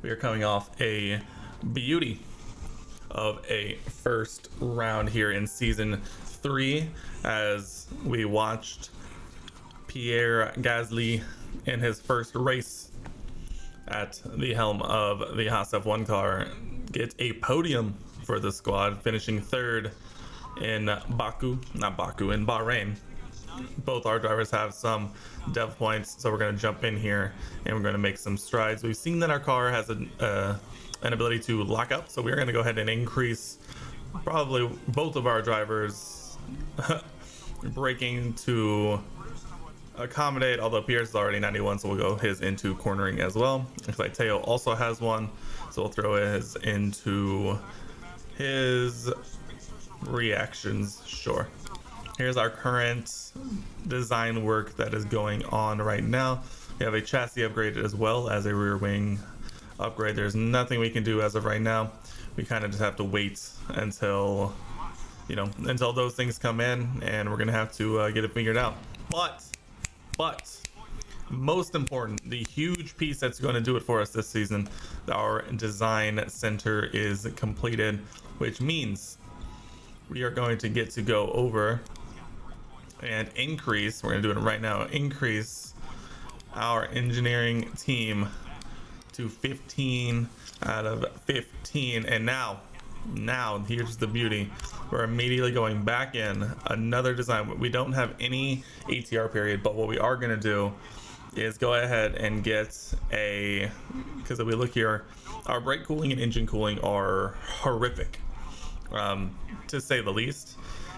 We are coming off a beauty of a first round here in season 3 as we watched Pierre Gasly in his first race at the helm of the Haas F1 car get a podium for the squad, finishing third in Bahrain. Both our drivers have some dev points, so we're going to jump in here and we're going to make some strides. We've seen that our car has an ability to lock up, so we're going to go ahead and increase probably both of our drivers braking to accommodate, although Pierre's is already 91, so we'll go his into cornering as well. Looks like Teo also has one, so we'll throw his into his reactions. Sure. Here's our current design work that is going on right now. We have a chassis upgrade as well as a rear wing upgrade. There's nothing we can do as of right now. We kind of just have to wait until, until those things come in, and we're gonna have to get it figured out. But most important, the huge piece that's going to do it for us this season, our design center is completed, which means we are going to get to go over and increase, we're going to do it right now, increase our engineering team to 15 out of 15. And now here's the beauty. We're immediately going back in another design. We don't have any ATR period, but what we are going to do is go ahead and get a, because if we look here, our brake cooling and engine cooling are horrific, to say the least.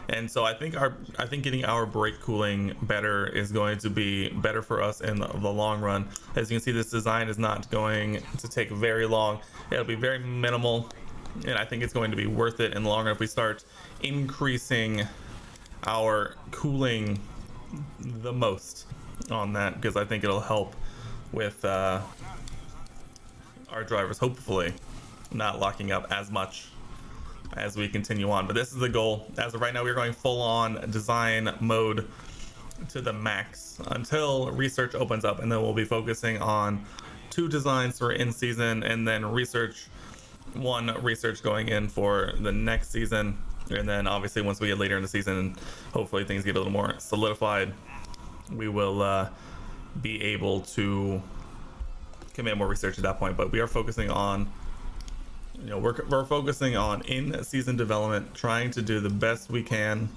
And so I think getting our brake cooling better is going to be better for us in the long run. As you can see, this design is not going to take very long. It'll be very minimal, and I think it's going to be worth it in the long run if we start increasing our cooling the most on that, because I think it'll help with our drivers hopefully not locking up as much as we continue on. But this is the goal. As of right now, we're going full on design mode to the max until research opens up, and then we'll be focusing on 2 designs for in season, and then one research going in for the next season. And then obviously once we get later in the season, hopefully things get a little more solidified, we will be able to commit more research at that point. But we are focusing on, we're focusing on in-season development, trying to do the best we can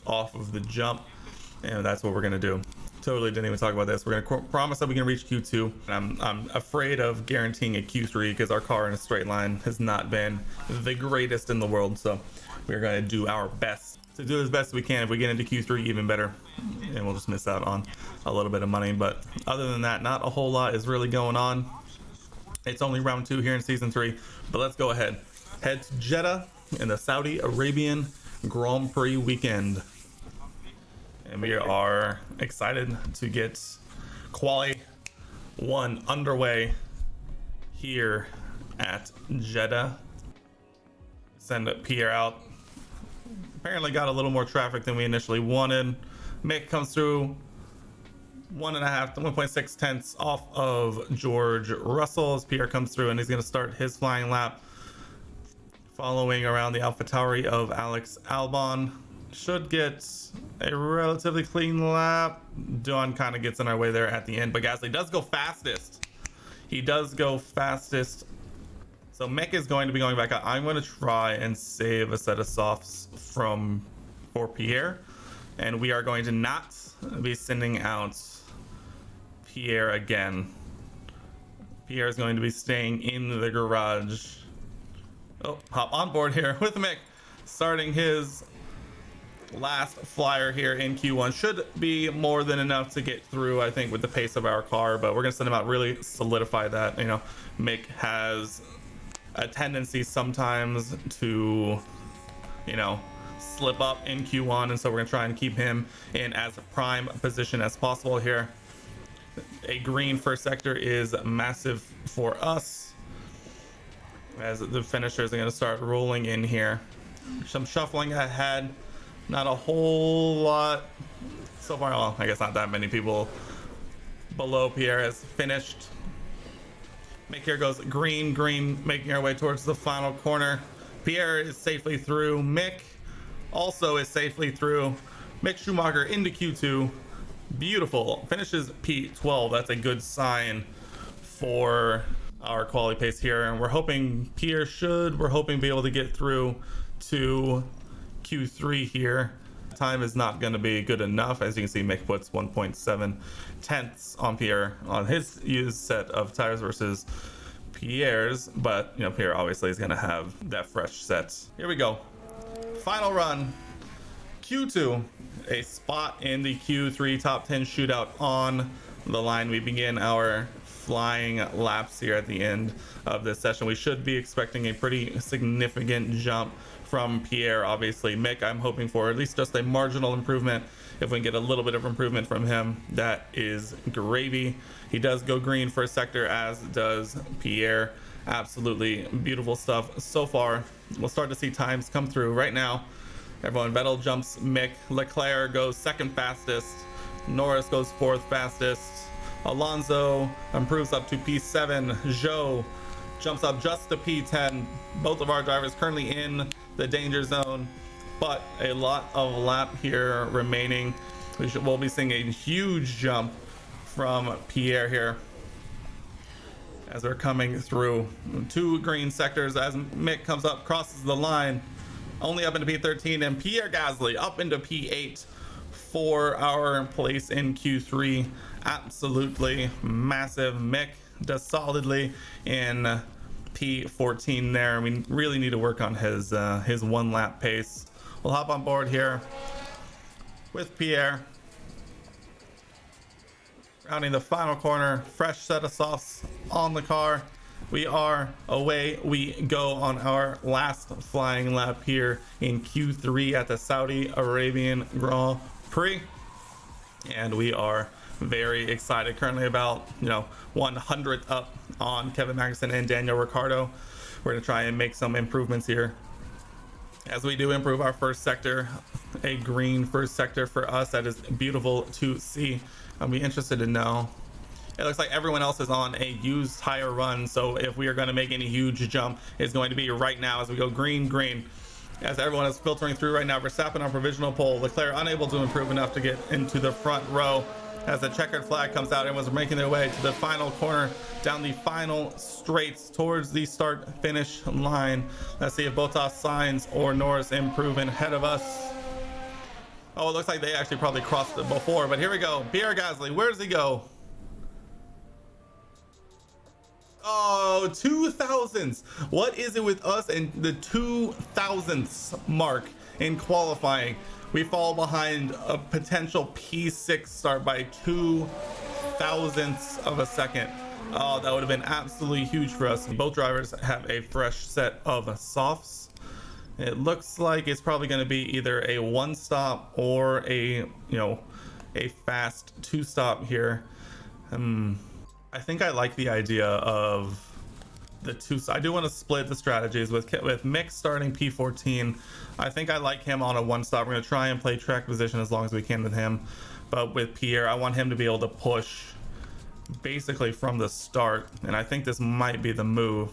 off of the jump, and that's what we're going to do. Totally didn't even talk about this. We're going to promise that we can reach Q2. I'm afraid of guaranteeing a Q3 because our car in a straight line has not been the greatest in the world, so we're going to do our best to do as best we can. If we get into Q3, even better, and we'll just miss out on a little bit of money. But other than that, not a whole lot is really going on. It's only round 2 here in season 3, but let's go ahead. Head to Jeddah in the Saudi Arabian Grand Prix weekend. And we are excited to get Quali 1 underway here at Jeddah. Send Pierre out. Apparently got a little more traffic than we initially wanted. Mick comes through 1.6 tenths off of George Russell as Pierre comes through, and he's going to start his flying lap following around the AlphaTauri of Alex Albon. Should get a relatively clean lap. Dawn kind of gets in our way there at the end, but Gasly does go fastest. He does go fastest. So Mick is going to be going back out. I'm going to try and save a set of softs for Pierre, and we are going to not be sending out Pierre again. Pierre is going to be staying in the garage. Oh, hop on board here with Mick, starting his last flyer here in Q1. Should be more than enough to get through, I think, with the pace of our car, but we're gonna send him out, really solidify that. Mick has a tendency sometimes to slip up in Q1, and so we're gonna try and keep him in as a prime position as possible here. A green first sector is massive for us as the finishers are going to start rolling in here. Some shuffling ahead, not a whole lot so far. Well, I guess not that many people below Pierre has finished. Mick here goes green, green, making our way towards the final corner. Pierre is safely through. Mick also is safely through. Mick Schumacher into Q2. Beautiful. Finishes P12. That's a good sign for our quality pace here. And we're hoping Pierre we're hoping be able to get through to Q3 here. Time is not going to be good enough. As you can see, Mick puts 1.7 tenths on Pierre on his used set of tires versus Pierre's, but you know, Pierre obviously is going to have that fresh set. Here we go. Final run. Q2, a spot in the Q3 top 10 shootout on the line. We begin our flying laps here at the end of this session. We should be expecting a pretty significant jump from Pierre. Obviously Mick, I'm hoping for at least just a marginal improvement. If we can get a little bit of improvement from him, that is gravy. He does go green for a sector, as does Pierre. Absolutely beautiful stuff so far. We'll start to see times come through right now. Everyone, Vettel jumps Mick, Leclerc goes second fastest, Norris goes fourth fastest, Alonso improves up to P7, Zhou jumps up just to P10. Both of our drivers currently in the danger zone, but a lot of lap here remaining. We'll be seeing a huge jump from Pierre here as we're coming through two green sectors as Mick comes up, crosses the line, only up into P13, and Pierre Gasly up into P8 for our place in Q3. Absolutely massive. Mick does solidly in P14 there. We really need to work on his one lap pace. We'll hop on board here with Pierre. Rounding the final corner, fresh set of softs on the car. We are away we go on our last flying lap here in Q3 at the Saudi Arabian Grand Prix, and we are very excited. Currently about 100th up on Kevin Magnussen and Daniel Ricciardo. We're gonna try and make some improvements here as we do improve our first sector. A green first sector for us, that is beautiful to see. I'll be interested to know. It looks like everyone else is on a used tire run, so if we are going to make any huge jump, it's going to be right now as we go green, green. As everyone is filtering through right now, Verstappen on provisional pole, Leclerc unable to improve enough to get into the front row. As the checkered flag comes out, everyone's making their way to the final corner, down the final straights towards the start finish line. Let's see if Bottas, Sainz, or Norris improve ahead of us. Oh, it looks like they actually probably crossed it before, but here we go. Pierre Gasly, where does he go? Oh, 2000s. What is it with us and the 2000s mark in qualifying? We fall behind a potential P6 start by 2 thousandths of a second. Oh, that would have been absolutely huge for us. Both drivers have a fresh set of softs. It looks like it's probably going to be either a one stop or a fast two stop here. I think I like the idea of the two. I do want to split the strategies with Mick starting P14. I think I like him on a one stop. We're going to try and play track position as long as we can with him, but with Pierre, I want him to be able to push basically from the start, and I think this might be the move.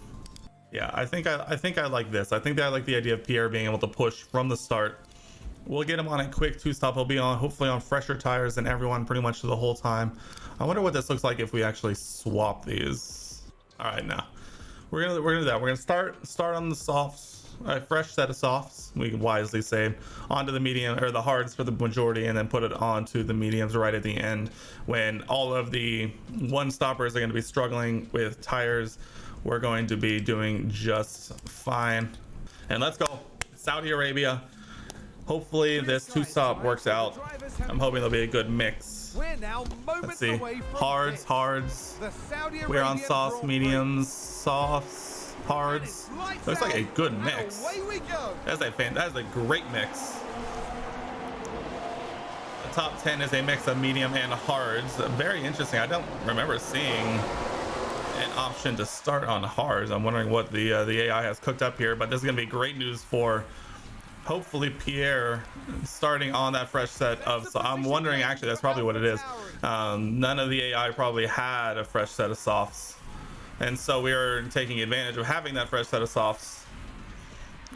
Yeah, I think I like this. I think that I like the idea of Pierre being able to push from the start. We'll get him on a quick two stop. He'll be on hopefully on fresher tires than everyone pretty much the whole time. I wonder what this looks like if we actually swap these. All right, now we're gonna do that. We're gonna start on the softs, a fresh set of softs. We wisely say onto the medium or the hards for the majority, and then put it onto the mediums right at the end when all of the one stoppers are going to be struggling with tires. We're going to be doing just fine. And let's go Saudi Arabia. Hopefully this two stop works out. I'm hoping there'll be a good mix. Let's see. Hards. We're on softs, mediums, softs, hards. Looks like a good mix. That's a great mix. The top 10 is a mix of medium and hards. Very interesting. I don't remember seeing an option to start on hards. I'm wondering what the AI has cooked up here, but this is gonna be great news for hopefully Pierre starting on that fresh set of. So I'm wondering, actually that's probably what it is. None of the AI probably had a fresh set of softs And so we are taking advantage of having that fresh set of softs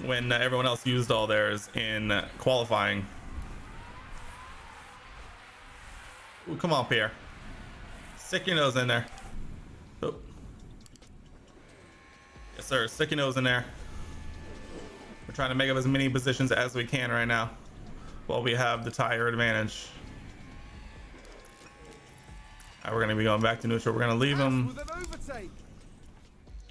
when everyone else used all theirs in qualifying. Ooh, come on, Pierre. Stick your nose in there. Oh. Yes, sir. Stick your nose in there. We're trying to make up as many positions as we can right now while we have the tire advantage. All right, we're going to be going back to neutral. We're going to leave him.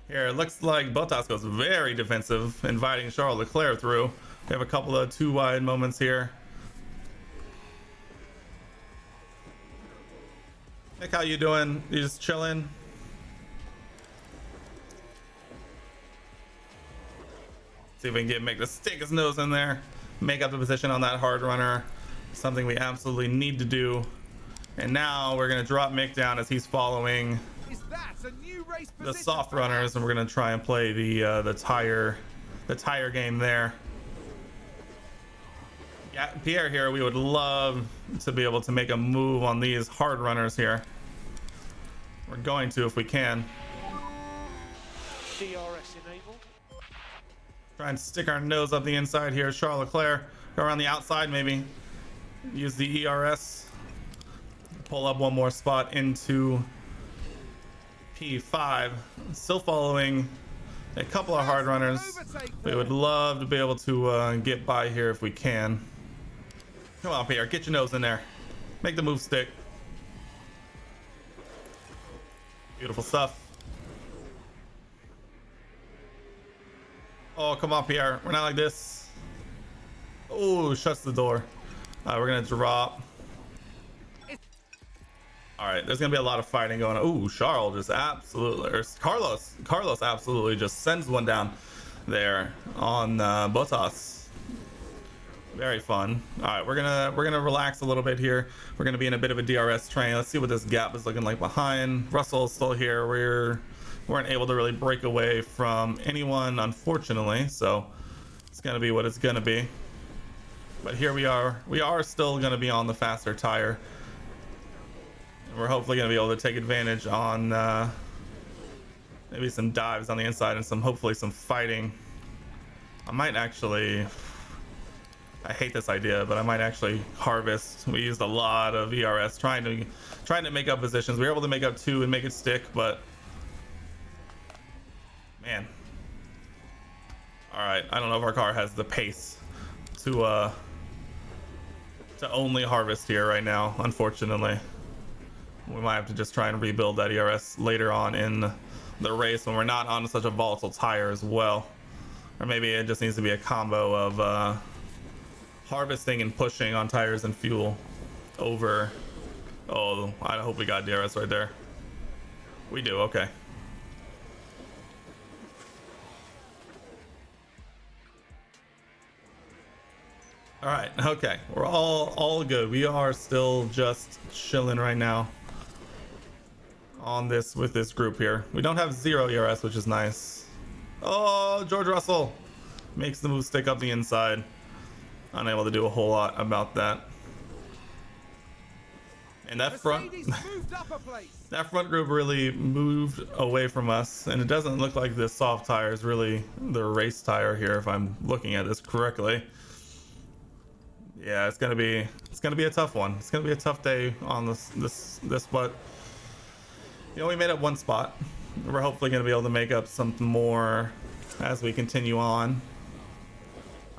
Here, it looks like Bottas goes very defensive, inviting Charles Leclerc through. We have a couple of too wide moments here. Nick, how you doing? You just chilling? See if we can make the stick his nose in there, make up the position on that hard runner. Something we absolutely need to do. And now we're gonna drop Mick down as he's following the soft runners, and we're gonna try and play the tire game there. Yeah, Pierre here, we would love to be able to make a move on these hard runners here. We're going to if we can. DRS enabled. Try and stick our nose up the inside here. Charles Leclerc, go around the outside maybe. Use the ERS. Pull up one more spot into P5. Still following a couple of hard runners. We would love to be able to get by here if we can. Come on, Pierre, get your nose in there. Make the move stick. Beautiful stuff. Oh, come on, Pierre. We're not like this. Oh, shuts the door. We're going to drop. All right, there's going to be a lot of fighting going on. Ooh, Charles just absolutely, or Carlos absolutely just sends one down there on Bottas. Very fun. All right, we're gonna relax a little bit here. We're gonna be in a bit of a DRS train. Let's see what this gap is looking like behind. Russell's still here. We weren't able to really break away from anyone, unfortunately. So it's gonna be what it's gonna be. But here we are. We are still gonna be on the faster tire. And we're hopefully gonna be able to take advantage on maybe some dives on the inside and hopefully some fighting. I might actually. I hate this idea, but I might actually harvest. We used a lot of ERS trying to make up positions. We were able to make up 2 and make it stick, but man. All right, I don't know if our car has the pace to only harvest here right now, unfortunately. We might have to just try and rebuild that ERS later on in the race when we're not on such a volatile tire as well. Or maybe it just needs to be a combo of harvesting and pushing on tires and fuel over. Oh, I hope we got DRS right there. We do. Okay. All right. Okay, we're all good. We are still just chilling right now on this with this group here. We don't have 0 ERS, which is nice. Oh, George Russell makes the move stick up the inside. Unable to do a whole lot about that. And that front group really moved away from us, and it doesn't look like this soft tire is really the race tire here if I'm looking at this correctly. Yeah, it's gonna be a tough one. It's gonna be a tough day on this but you know, we made up 1 spot. We're hopefully gonna be able to make up some more as we continue on.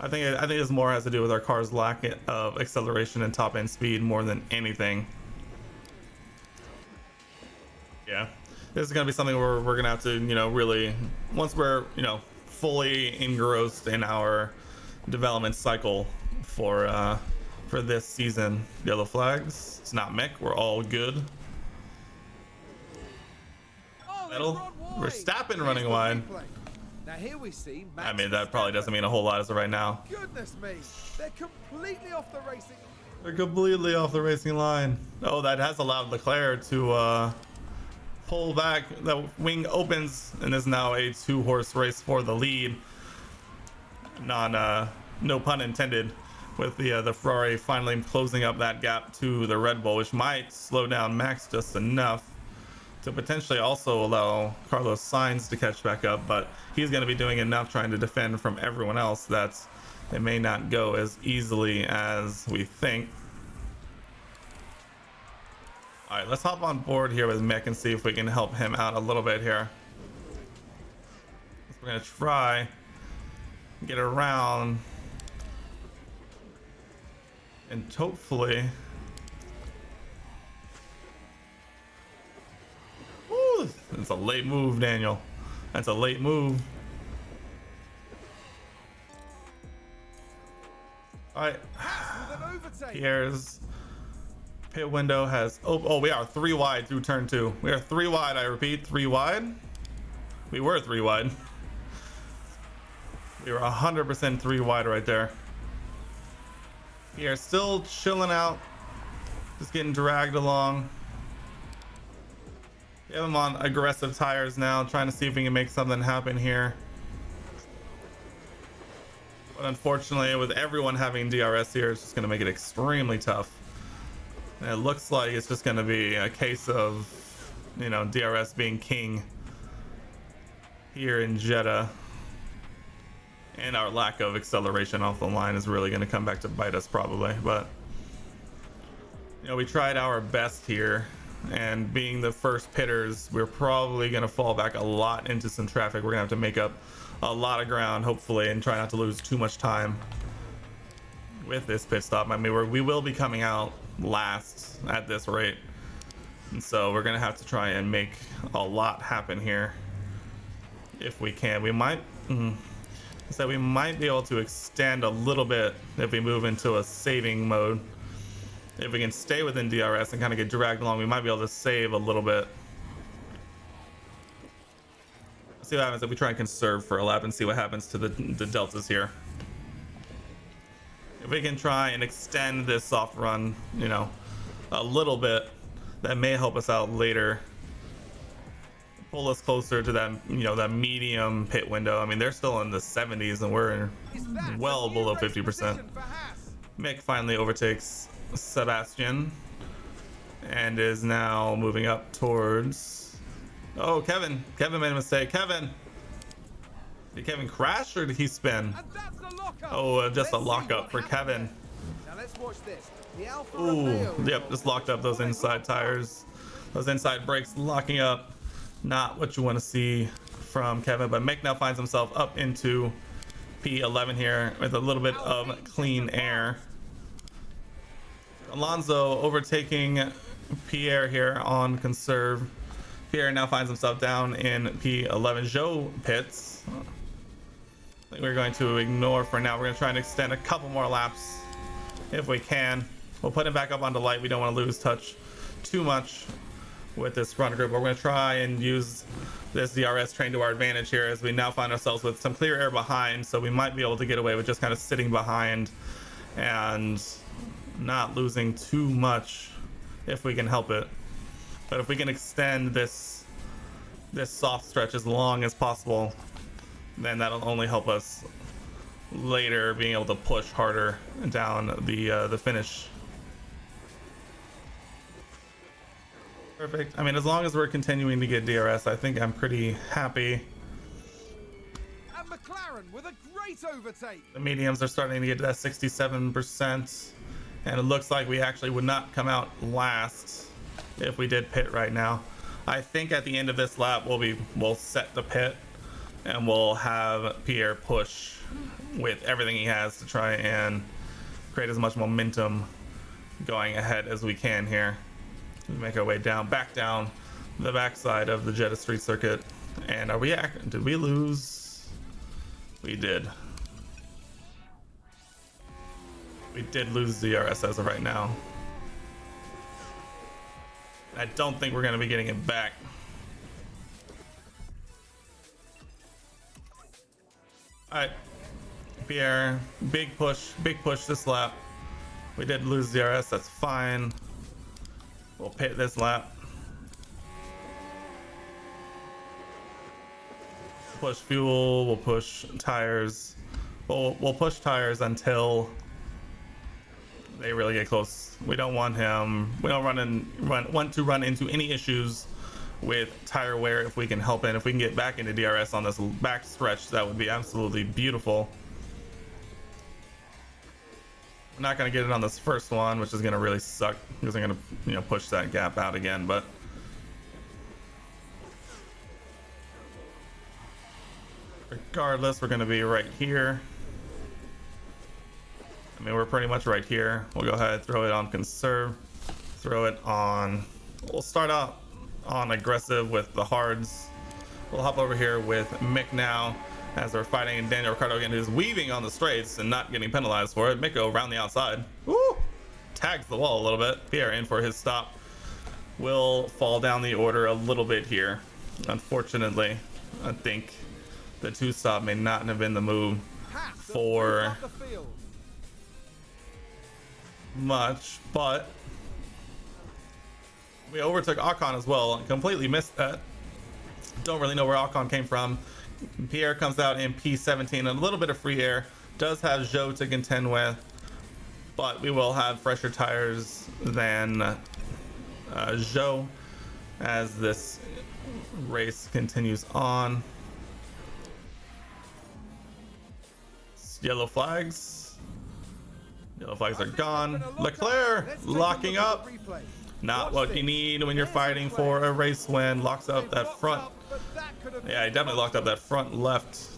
I think this more has to do with our car's lack of acceleration and top end speed more than anything. Yeah, this is gonna be something where we're gonna have to, you know, really, once we're, you know, fully engrossed in our development cycle for this season. Yellow flags. It's not Mick. We're all good. Metal. Verstappen running wide. Now here we see I mean, that probably doesn't mean a whole lot as of right now. Goodness me, they're completely off the racing. They're completely off the racing line. Oh, that has allowed Leclerc to pull back. The wing opens and is now a 2-horse race for the lead. No pun intended, with the Ferrari finally closing up that gap to the Red Bull, which might slow down Max just enough. to potentially also allow Carlos Sainz to catch back up, but he's going to be doing enough trying to defend from everyone else that it may not go as easily as we think. All right, let's hop on board here with Mick and see if we can help him out a little bit here. We're going to try get around and hopefully it's a late move, Daniel. That's a late move. All right. Pierre's pit window has... Oh, we are 3 wide through turn 2. We are 3 wide, I repeat. 3 wide. We were 3 wide. We were 100% 3 wide right there. Pierre's still chilling out. Just getting dragged along. We have him on aggressive tires now, trying to see if we can make something happen here. But unfortunately, with everyone having DRS here, it's just going to make it extremely tough. And it looks like it's just going to be a case of, you know, DRS being king here in Jeddah. And our lack of acceleration off the line is really going to come back to bite us probably. But, you know, we tried our best here. And being the first pitters, we're probably going to fall back a lot into some traffic. We're going to have to make up a lot of ground, hopefully, and try not to lose too much time with this pit stop. I mean, we will be coming out last at this rate. And so we're going to have to try and make a lot happen here if we can. We might... So we might be able to extend a little bit if we move into a saving mode. If we can stay within DRS and kind of get dragged along, we might be able to save a little bit. Let's see what happens if we try and conserve for a lap and see what happens to the deltas here. If we can try and extend this soft run, you know, a little bit, that may help us out later. Pull us closer to that, you know, that medium pit window. I mean, they're still in the 70s and we're well below 50%. Mick finally overtakes Sebastian and is now moving up towards... Oh, Kevin made a mistake. Did Kevin crash or did he spin? Oh, just a lockup for Kevin. Now let's watch this. Ooh, yep, just locked up those inside tires, those inside brakes locking up. Not what you want to see from Kevin, but Mick now finds himself up into P11 here with a little bit of clean air. Alonso overtaking Pierre here on conserve. Pierre now finds himself down in P11. Joe pits. I think we're going to ignore for now. We're going to try and extend a couple more laps if we can. We'll put him back up onto light. We don't want to lose touch too much with this front group. We're going to try and use this DRS train to our advantage here as we now find ourselves with some clear air behind, so we might be able to get away with just kind of sitting behind and not losing too much if we can help it. But if we can extend this soft stretch as long as possible, then that'll only help us later being able to push harder down the finish. Perfect. I mean, as long as we're continuing to get DRS, I think I'm pretty happy. And McLaren with a great overtake. The mediums are starting to get to that 67%, and it looks like we actually would not come out last if we did pit right now. I think at the end of this lap we'll set the pit and we'll have Pierre push with everything he has to try and create as much momentum going ahead as we can here. We make our way back down the backside of the Jeddah Street Circuit. And did we lose? We did. We did lose DRS as of right now. I don't think we're going to be getting it back. All right, Pierre, big push this lap. We did lose DRS, that's fine. We'll pit this lap. Push fuel, we'll push tires. We'll push tires until they really get close. We don't want him, we don't want to run into any issues with tire wear if we can help it. If we can get back into DRS on this back stretch, that would be absolutely beautiful. I'm not going to get it on this first one, which is going to really suck because I'm going to, you know, push that gap out again. But regardless, we're going to be right here. I mean, we're pretty much right here. We'll go ahead, throw it on conserve, throw it on. We'll start out on aggressive with the hards. We'll hop over here with Mick now as we're fighting Daniel Ricciardo again, who's weaving on the straights and not getting penalized for it. Miko around the outside. Woo! Tags the wall a little bit. Pierre in for his stop. Will fall down the order a little bit here. Unfortunately, I think the 2-stop may not have been the move for much, but we overtook Ocon as well. Completely missed that. Don't really know where Ocon came from. Pierre comes out in P17, and a little bit of free air. Does have Zhou to contend with, but we will have fresher tires than Zhou as this race continues on. Yellow flags. Yellow flags are gone. Leclerc locking up. Not what you need when you're fighting for a race win. Locks up that front. Yeah, he definitely locked up that front left.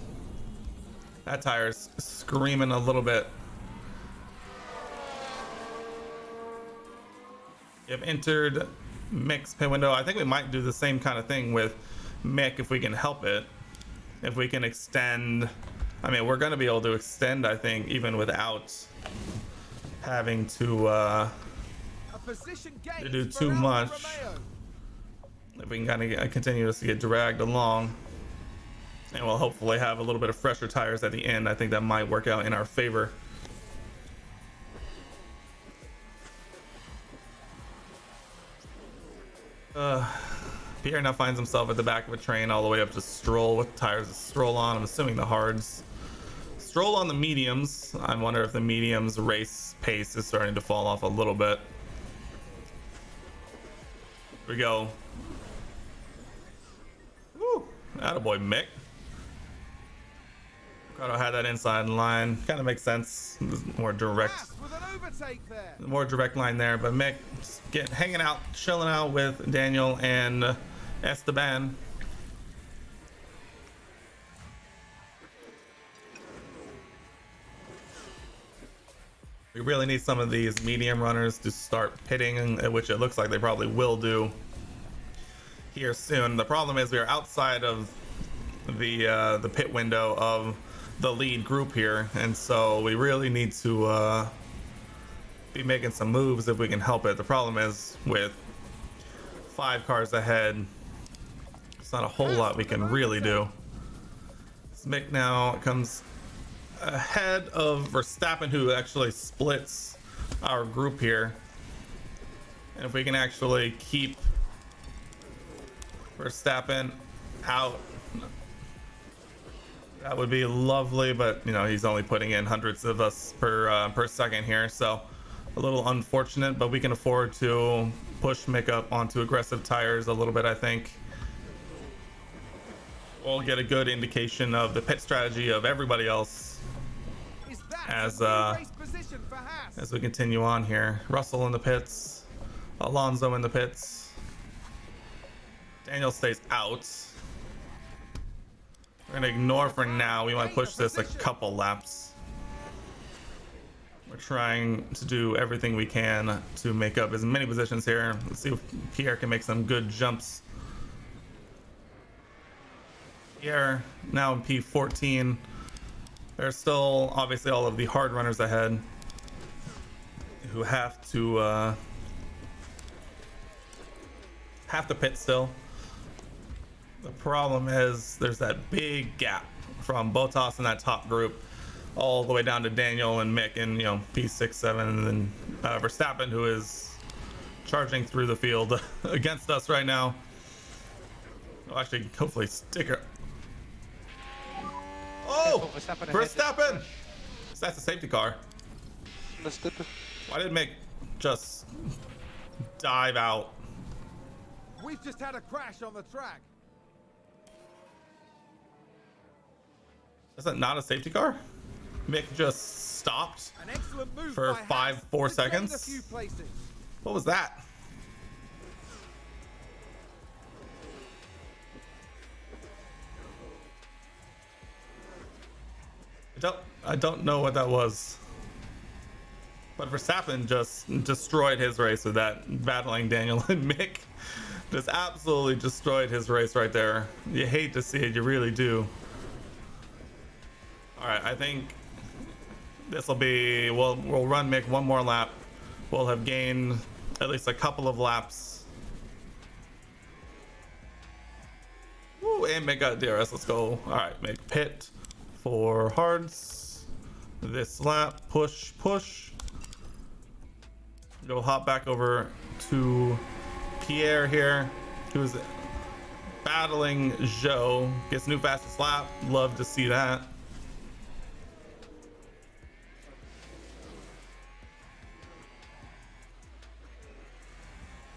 That tire's screaming a little bit. We have entered Mick's pit window. I think we might do the same kind of thing with Mick if we can help it. If we can extend. I mean, we're going to be able to extend, I think, even without having to do too much. If we can kind of continue to get dragged along, and we'll hopefully have a little bit of fresher tires at the end. I think that might work out in our favor. Pierre now finds himself at the back of a train all the way up to Stroll with tires of Stroll on. I'm assuming the hards. Stroll on the mediums. I wonder if the mediums race pace is starting to fall off a little bit. Here we go. Woo! Attaboy, Mick. Ricardo had that inside line. Kind of makes sense. More direct. More direct line there, but Mick just hanging out, chilling out with Daniel and Esteban. We really need some of these medium runners to start pitting, which it looks like they probably will do here soon. The problem is we are outside of the pit window of the lead group here, and so we really need to be making some moves if we can help it. The problem is with 5 cars ahead, it's not a whole lot we can really do. Mick now comes ahead of Verstappen, who actually splits our group here. And if we can actually keep Verstappen out, that would be lovely, but you know, he's only putting in hundreds of us per second here, so a little unfortunate, but we can afford to push Mick up onto aggressive tires a little bit. I think we'll get a good indication of the pit strategy of everybody else as we continue on here. Russell in the pits, Alonso in the pits, Daniel stays out. We're gonna ignore for now. We might push this a couple laps. We're trying to do everything we can to make up as many positions here. Let's see if Pierre can make some good jumps. Pierre now in P14. There's still obviously all of the hard runners ahead who have to pit still. The problem is there's that big gap from Bottas in that top group all the way down to Daniel and Mick and, you know, P6, 7, and then Verstappen, who is charging through the field against us right now. Well, actually, hopefully sticker. Oh, Verstappen! That's a safety car. That's good. Why did Mick just dive out? We've just had a crash on the track. Is that not a safety car? Mick just stopped An excellent move for by Haas 4 to gain seconds. a few places. What was that? I don't know what that was. But Verstappen just destroyed his race with that, battling Daniel and Mick. Just absolutely destroyed his race right there. You hate to see it, you really do. All right, I think this will be, we'll run Mick one more lap. We'll have gained at least a couple of laps. Woo, and Mick got DRS, let's go. All right, Mick pit for hards. This lap, push. Go hop back over to Pierre here, who's battling Joe. Gets new fastest lap. Love to see that.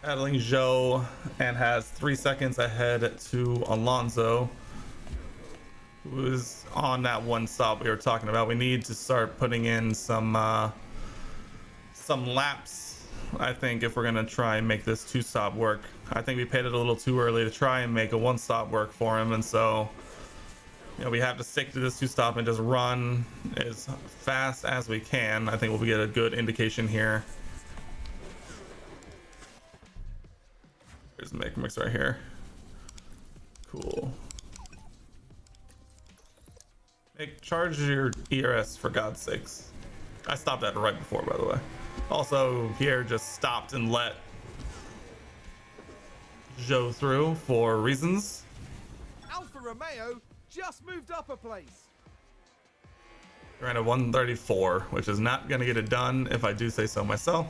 Battling Joe and has 3 seconds ahead to Alonso, who is on that one stop we were talking about. We need to start putting in some laps, I think, if we're gonna try and make this 2-stop work. I think we paid it a little too early to try and make a 1-stop work for him, and so, you know, we have to stick to this 2-stop and just run as fast as we can. I think we'll get a good indication here. There's Mix right here. Cool. Charge your ERS for God's sakes. I stopped that right before, by the way. Also, Pierre just stopped and let Joe through for reasons. Alfa Romeo just moved up a place. We're at a 134, which is not going to get it done if I do say so myself.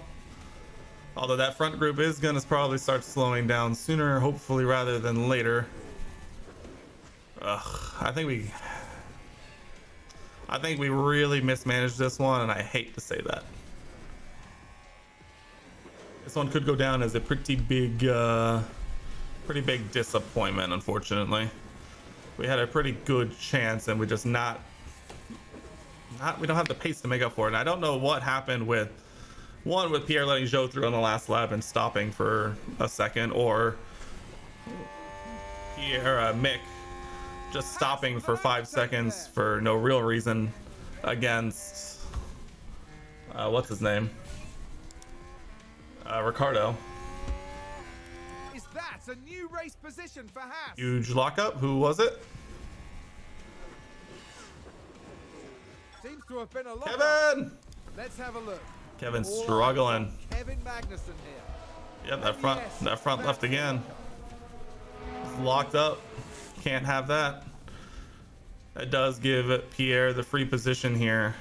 Although that front group is going to probably start slowing down sooner, hopefully, rather than later. I think we really mismanaged this one, and I hate to say that. This one could go down as a pretty big disappointment, unfortunately. We had a pretty good chance, and we just we don't have the pace to make up for it. And I don't know what happened with Pierre letting Joe through on the last lap and stopping for a second, or Mick just stopping for 5 seconds for no real reason against what's his name, Ricardo. Is that a new race position for Haas? Huge lockup. Who was it? Seems to have been a lockup. Kevin. Let's have a look. Kevin's struggling. Kevin Magnussen here. Yep, that front left again. It's locked up. Can't have that. That does give Pierre the free position here.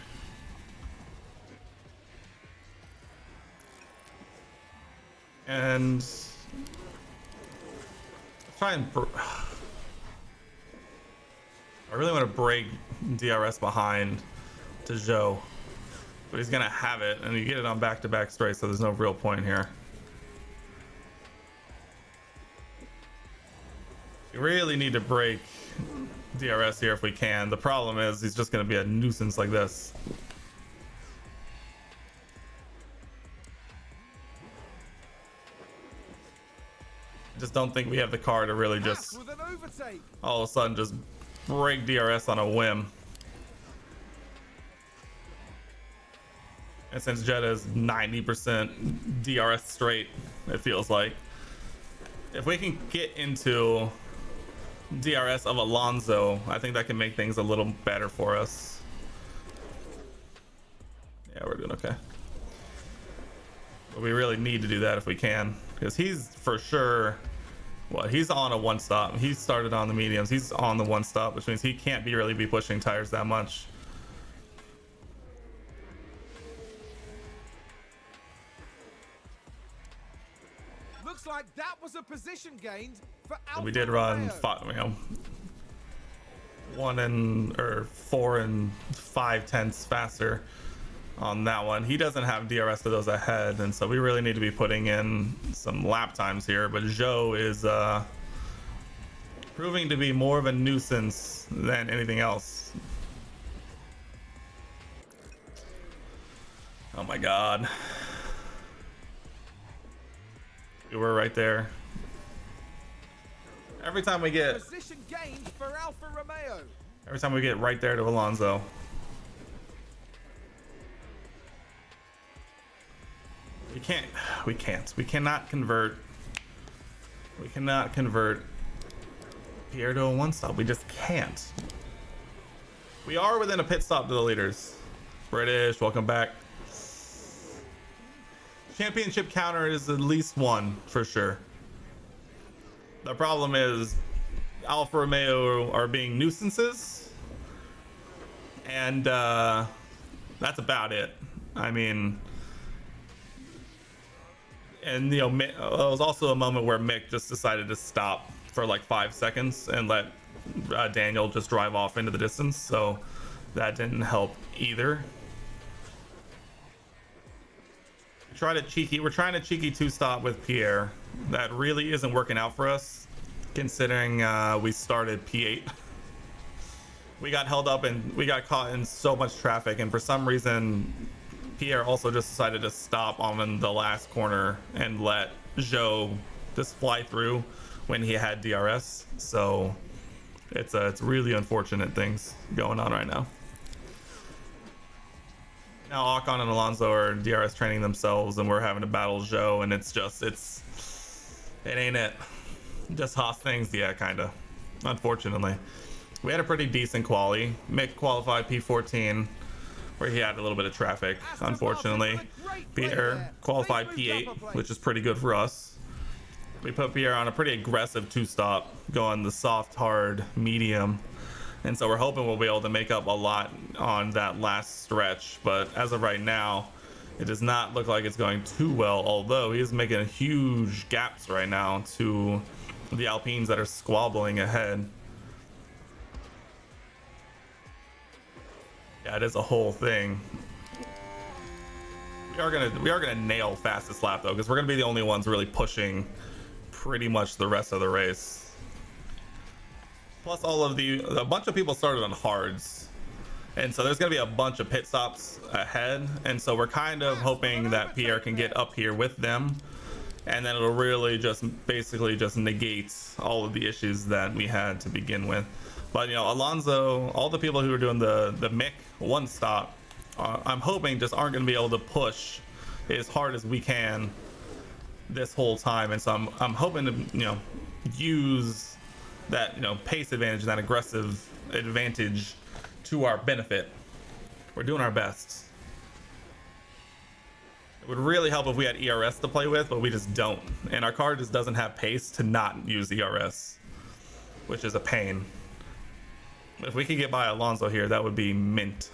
And try and I really want to break DRS behind to Joe, but he's gonna have it, and you get it on back-to-back straight, so there's no real point here. You really need to break DRS here if we can. The problem is he's just going to be a nuisance like this. I just don't think we have the car to really just all of a sudden just break DRS on a whim. And since Jeddah is 90% DRS straight, it feels like, if we can get into DRS of Alonso, I think that can make things a little better for us. Yeah, we're doing okay. But we really need to do that if we can, because he's for sure, he's on a 1-stop. He started on the mediums. He's on the 1-stop, which means he can't really be pushing tires that much. Looks like that was a position gained for Alfa We did run Romeo. 4 and 5 tenths faster on that one. He doesn't have DRS to those ahead, and so we really need to be putting in some lap times here. But Zhou is proving to be more of a nuisance than anything else. Oh my god. We were right there. Every time we get Position gained for Alfa Romeo. every time we get right there to Alonso. We cannot convert Pierre to a one stop. We just can't. We are within a pit stop to the leaders. British, welcome back. Championship counter is at least one for sure. The problem is Alfa Romeo are being nuisances, and that's about it. I mean, and you know, there was also a moment where Mick just decided to stop for like 5 seconds and let Daniel just drive off into the distance, so that didn't help either. We're trying to cheeky two-stop with Pierre. That really isn't working out for us, considering we started P8. We got held up and we got caught in so much traffic, and for some reason Pierre also just decided to stop on the last corner and let Zhou just fly through when he had DRS. So it's really unfortunate things going on right now. Now Ocon and Alonso are DRS training themselves, and we're having to battle Zhou, and it ain't it. Just Haas things, yeah, kinda. Unfortunately, we had a pretty decent quali. Mick qualified P14, where he had a little bit of traffic. Unfortunately, Pierre qualified P8, which is pretty good for us. We put Pierre on a pretty aggressive two-stop, going the soft, hard, medium. And so we're hoping we'll be able to make up a lot on that last stretch. But as of right now, it does not look like it's going too well, although he is making huge gaps right now to the Alpines that are squabbling ahead. Yeah, it is a whole thing. We are gonna nail fastest lap though, because we're gonna be the only ones really pushing pretty much the rest of the race. Plus a bunch of people started on hards, and so there's gonna be a bunch of pit stops ahead, and so we're kind of hoping that Pierre can get up here with them, and then it'll really just basically just negate all of the issues that we had to begin with. But you know, Alonso, all the people who are doing the Mick one stop, I'm hoping just aren't going to be able to push as hard as we can this whole time, and so I'm hoping to use that pace advantage, that aggressive advantage to our benefit. We're doing our best. It would really help if we had ERS to play with, but we just don't, and our car just doesn't have pace to not use ERS, which is a pain. If we could get by Alonso here, that would be mint.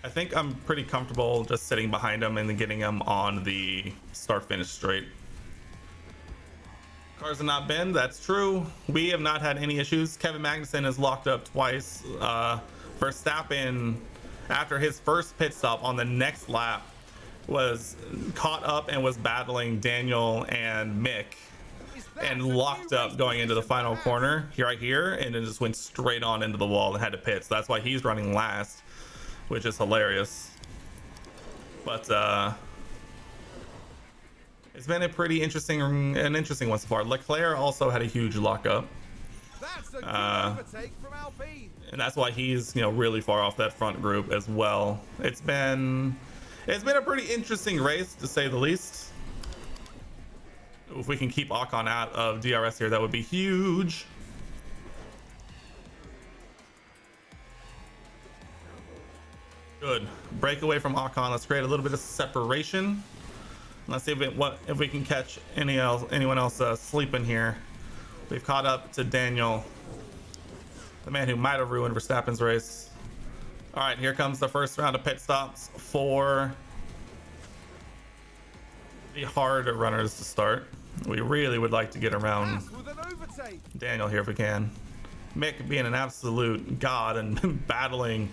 I think I'm pretty comfortable just sitting behind him and then getting him on the start-finish straight. Cars have not been, that's true. We have not had any issues. Kevin Magnussen has locked up twice. Verstappen, after his first pit stop on the next lap, was caught up and was battling Daniel and Mick, and locked up going into the final corner right here, and then just went straight on into the wall and had to pit. So that's why he's running last, which is hilarious. But it's been a pretty interesting one so far. Leclerc also had a huge lockup, That's a good overtake from Alpine. and that's why he's really far off that front group as well. It's been a pretty interesting race, to say the least. If we can keep Ocon out of DRS here, that would be huge. Good. Break away from Ocon. Let's create a little bit of separation. Let's see if we can catch anyone else sleeping here. We've caught up to Daniel, the man who might have ruined Verstappen's race. All right, here comes the first round of pit stops for the hard runners to start. We really would like to get around Haas with an overtake. Daniel here if we can. Mick being an absolute god and battling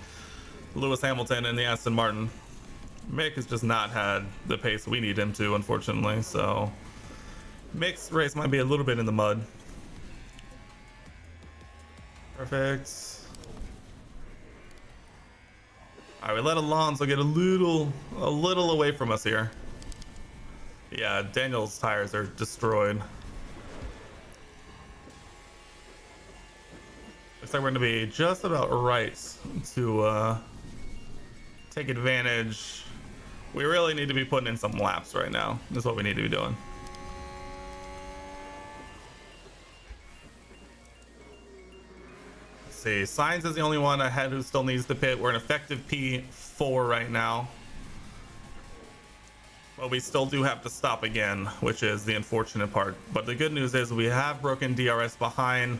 Lewis Hamilton and the Aston Martin. Mick has just not had the pace we need him to, unfortunately, so Mick's race might be a little bit in the mud. Perfect. All right, we let Alonso get a little away from us here. Yeah, Daniel's tires are destroyed. Looks like we're gonna be just about right to take advantage. We really need to be putting in some laps right now. That's what we need to be doing. Let's see, Sainz is the only one ahead who still needs to pit. We're an effective P4 right now. But we still do have to stop again, which is the unfortunate part. But the good news is we have broken DRS behind.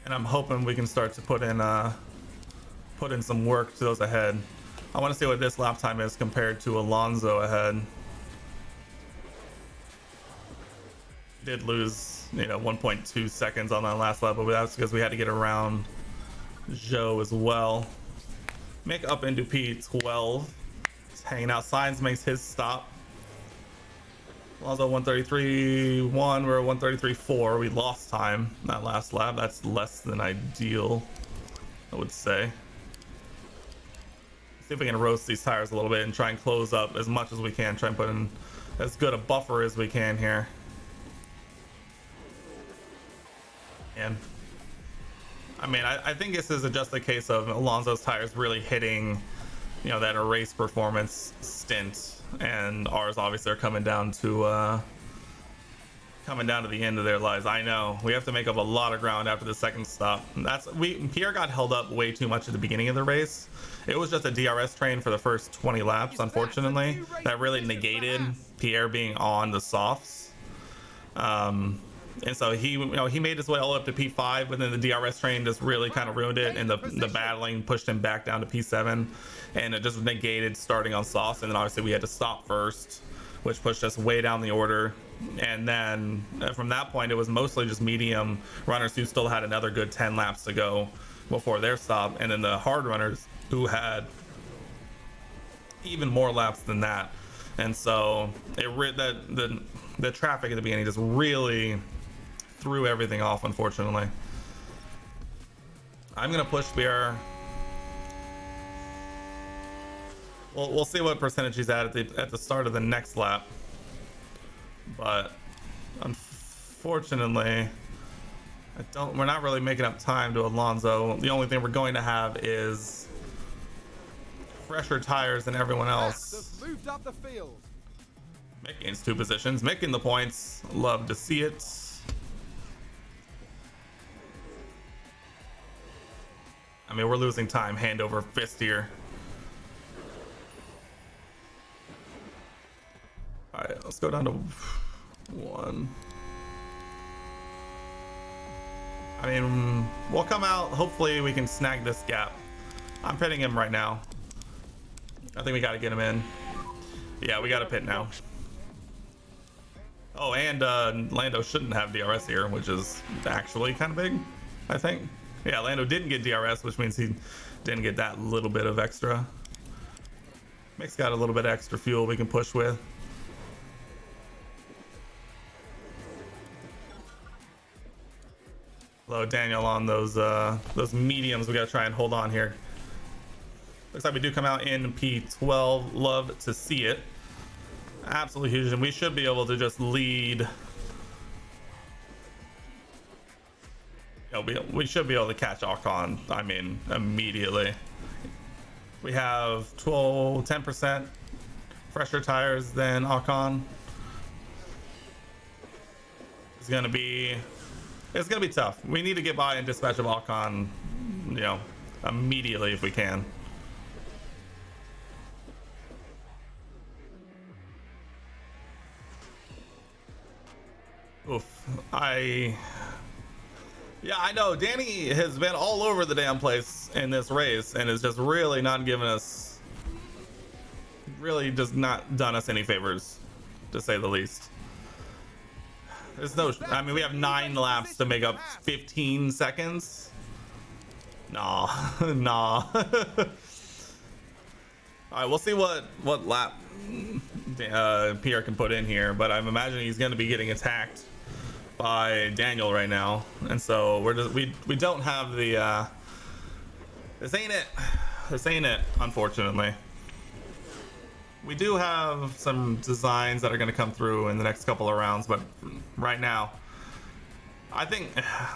And I'm hoping we can start to put in some work to those ahead. I want to see what this lap time is compared to Alonso ahead. Did lose, 1.2 seconds on that last lap, but that's because we had to get around Joe as well. Make up into P12. It's hanging out. Sainz makes his stop. Alonso 133.1, we're 133.4. We lost time that last lap. That's less than ideal, I would say. See if we can roast these tires a little bit and try and close up as much as we can. Try and put in as good a buffer as we can here. And I mean, I think this is just a case of Alonso's tires really hitting, that race performance stint. And ours obviously are coming down to the end of their lives. I know we have to make up a lot of ground after the second stop. Pierre got held up way too much at the beginning of the race. It was just a DRS train for the first 20 laps, unfortunately, that really negated Pierre being on the softs. And so he made his way all up to P5, but then the DRS train just really kind of ruined it, and the battling pushed him back down to P7, and it just negated starting on softs. And then obviously we had to stop first, which pushed us way down the order. And then from that point, it was mostly just medium runners who still had another good 10 laps to go before their stop, and then the hard runners who had even more laps than that. And so the traffic at the beginning just really threw everything off, unfortunately. I'm gonna push Pierre. We'll see what percentage he's at the start of the next lap, but unfortunately we're not really making up time to Alonso. The only thing we're going to have is fresher tires than everyone else. Moved up the field. Mick gains 2 positions, making the points. Love to see it. I mean, we're losing time hand over fist here. All right, let's go down to 1. I mean, we'll come out. Hopefully we can snag this gap. I'm pitting him right now. I think we got to get him in. Yeah, we got to pit now. Oh, and Lando shouldn't have DRS here, which is actually kind of big, I think. Yeah, Lando didn't get DRS, which means he didn't get that little bit of extra. Mick's got a little bit of extra fuel we can push with. Hello, Daniel, on those mediums. We got to try and hold on here. Looks like we do come out in P12. Love to see it. Absolutely huge, and we should be able to just lead. We should be able to catch Ocon, I mean, immediately. We have 10% fresher tires than Ocon. It's gonna be tough. We need to get by and dispatch of Ocon, immediately if we can. Oof. Yeah, I know. Danny has been all over the damn place in this race and is just really not giving us, really just not done us any favors, to say the least. There's no, I mean, we have 9 laps to make up 15 seconds. Nah, nah. All right, we'll see what lap Pierre can put in here, but I'm imagining he's going to be getting attacked by Daniel right now, and so we don't have the this ain't it, unfortunately. We do have some designs that are going to come through in the next couple of rounds, but right now I think,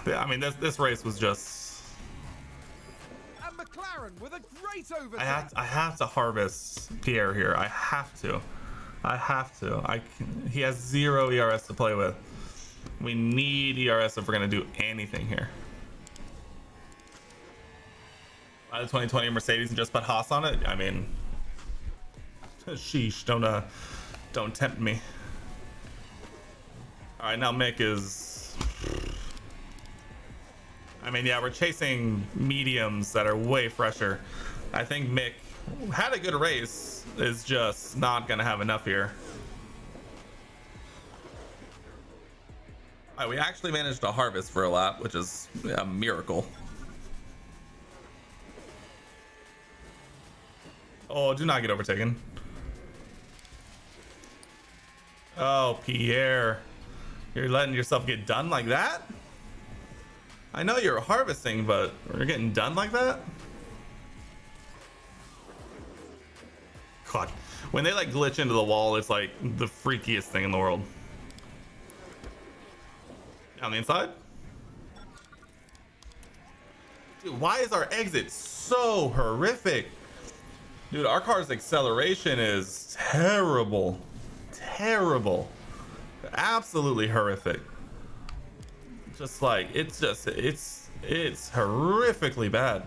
I mean, this race was just, And McLaren with a great overtake. I have to harvest Pierre here. I have to. He has 0 ERS to play with. We need ERS if we're going to do anything here. Buy the 2020 Mercedes and just put Haas on it? I mean, sheesh, don't tempt me. All right, now Mick is, I mean, yeah, we're chasing mediums that are way fresher. I think Mick had a good race, is just not gonna have enough here. All right, we actually managed to harvest for a lap, which is a miracle. Oh, do not get overtaken. Oh, Pierre, you're letting yourself get done like that? I know you're harvesting, but you're getting done like that? God, when they like glitch into the wall, it's like the freakiest thing in the world. On the inside? Dude, why is our exit so horrific? Dude, our car's acceleration is terrible. Terrible. Absolutely horrific. Just like, it's horrifically bad.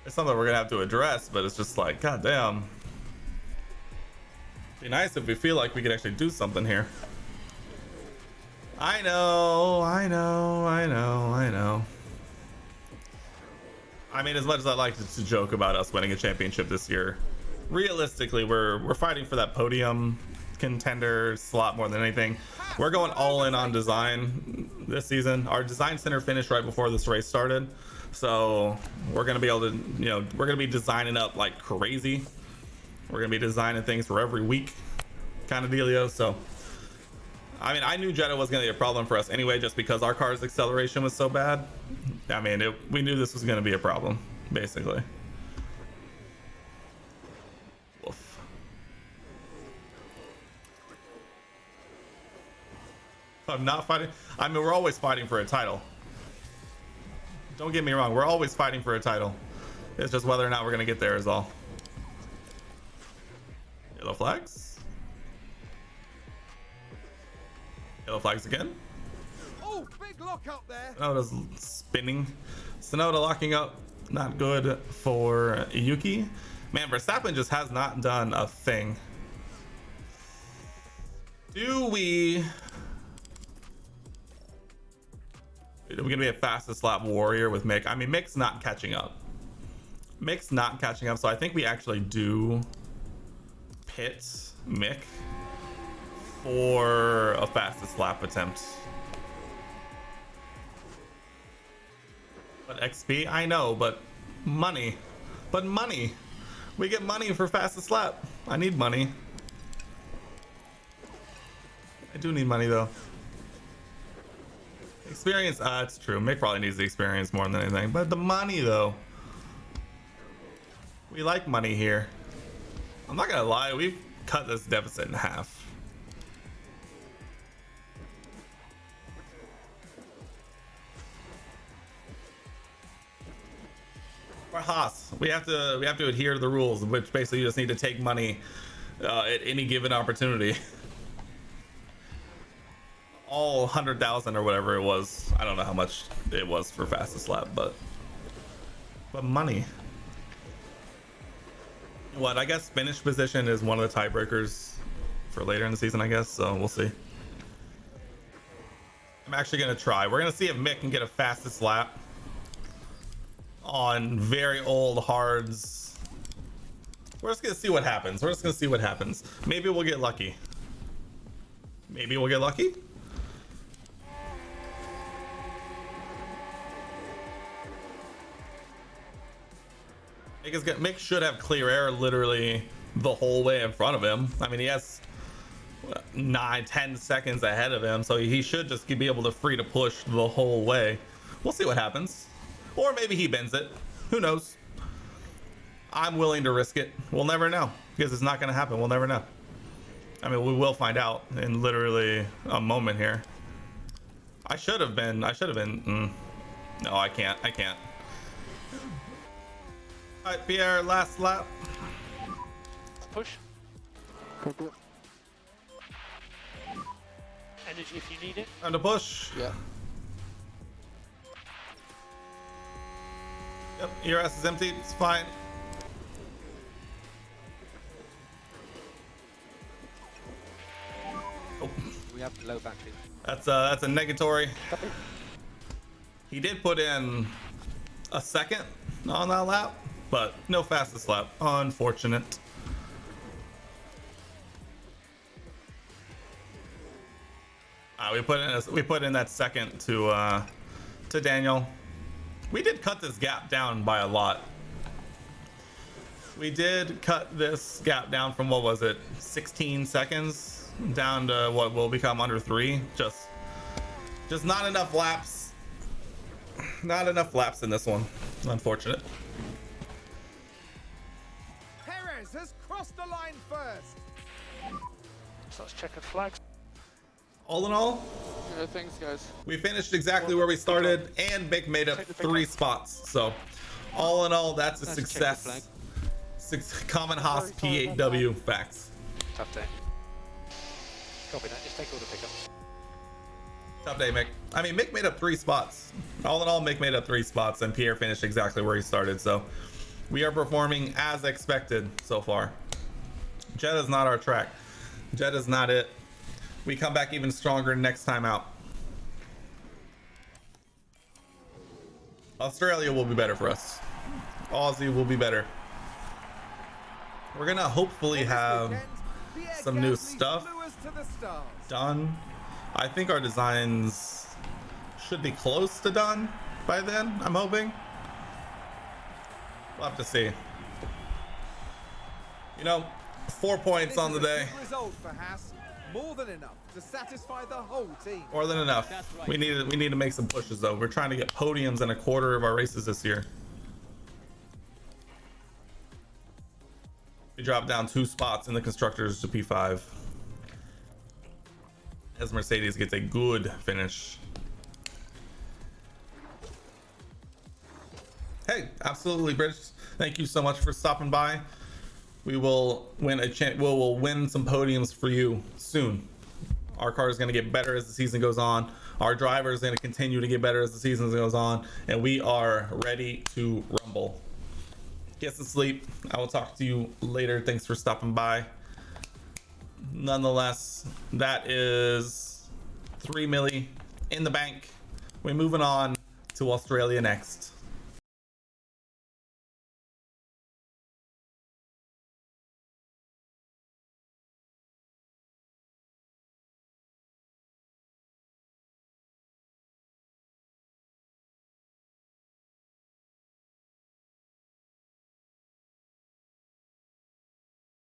It's something we're gonna have to address, but it's just like, god damn. Be nice if we feel like we could actually do something here. I know. I mean, as much as I like to joke about us winning a championship this year, realistically, we're fighting for that podium contender slot more than anything. We're going all in on design this season. Our design center finished right before this race started, so we're gonna be able to, you know, we're gonna be designing up like crazy. We're gonna be designing things for every week, kind of dealio. So, I mean, I knew Jeddah was gonna be a problem for us anyway, just because our car's acceleration was so bad. I mean, we knew this was gonna be a problem, basically. Woof. I'm not fighting. I mean, we're always fighting for a title. Don't get me wrong, we're always fighting for a title. It's just whether or not we're gonna get there is all. Yellow flags. Yellow flags again. Oh, big lock up there. Sonoda's spinning. Sonoda locking up. Not good for Yuki. Man, Verstappen just has not done a thing. Are we gonna be a fastest lap warrior with Mick? I mean, Mick's not catching up. So I think we actually do pit Mick for a fastest lap attempt. But XP, I know, but money. We get money for fastest lap. I need money. I do need money though. Experience, it's true. Mick probably needs the experience more than anything, but the money though. We like money here. I'm not gonna lie, we've cut this deficit in half. We're Haas. We have to adhere to the rules, which basically you just need to take money at any given opportunity. All 100,000 or whatever it was. I don't know how much it was for fastest lap, but money. What, I guess finish position is one of the tiebreakers for later in the season, I guess, so we'll see. I'm actually gonna try. We're gonna see if Mick can get a fastest lap on very old hards. We're just gonna see what happens. We're just gonna see what happens. Maybe we'll get lucky. Maybe we'll get lucky. Mick should have clear air literally the whole way in front of him. I mean, he has 9-10 seconds ahead of him, so he should just be able to free to push the whole way. We'll see what happens. Or maybe he bends it. Who knows? I'm willing to risk it. We'll never know, because it's not going to happen. We'll never know. I mean, we will find out in literally a moment here. I should have been. No, I can't. All right, Pierre, last lap. Push. Energy if you need it. Time to push. Yeah. Yep, your ass is empty. It's fine. Oh, We have low battery. that's a negatory. He did put in a second on that lap, but no fastest lap. Unfortunate. We put in that second to Daniel. We did cut this gap down by a lot. We did cut this gap down from, what was it, 16 seconds down to what will become under 3. Just not enough laps. Not enough laps in this one. Unfortunate. Perez has crossed the line first. So let's check the flags. All in all, Yeah, thanks, guys. we finished exactly where we started, and Mick made up 3 spots. So, all in all, that's a Let's check the success. flag. Common Haas P8W facts. Tough day. Copy that. Just take all the pickups. Tough day, Mick. I mean, Mick made up 3 spots. All in all, Mick made up 3 spots, and Pierre finished exactly where he started. So, we are performing as expected so far. Jeddah's not our track. Jeddah's not it. We come back even stronger next time out. Australia will be better for us. Aussie will be better. We're gonna hopefully have Pierre some new Gasly stuff flew us to the stars. done. I think our designs should be close to done by then, I'm hoping. We'll have to see. You know, 4 points on the This is a day. good result for Haas. More than enough to satisfy the whole team. More than enough. We need to make some pushes though. We're trying to get podiums in a quarter of our races this year. We dropped down 2 spots in the constructors to P5. As Mercedes gets a good finish. Hey, absolutely, British. Thank you so much for stopping by. We will win we'll win some podiums for you soon. Our car is going to get better as the season goes on. Our driver is going to continue to get better as the season goes on, and we are ready to rumble. Get some sleep. I will talk to you later. Thanks for stopping by. Nonetheless, that is 3 milli in the bank. We're moving on to Australia next.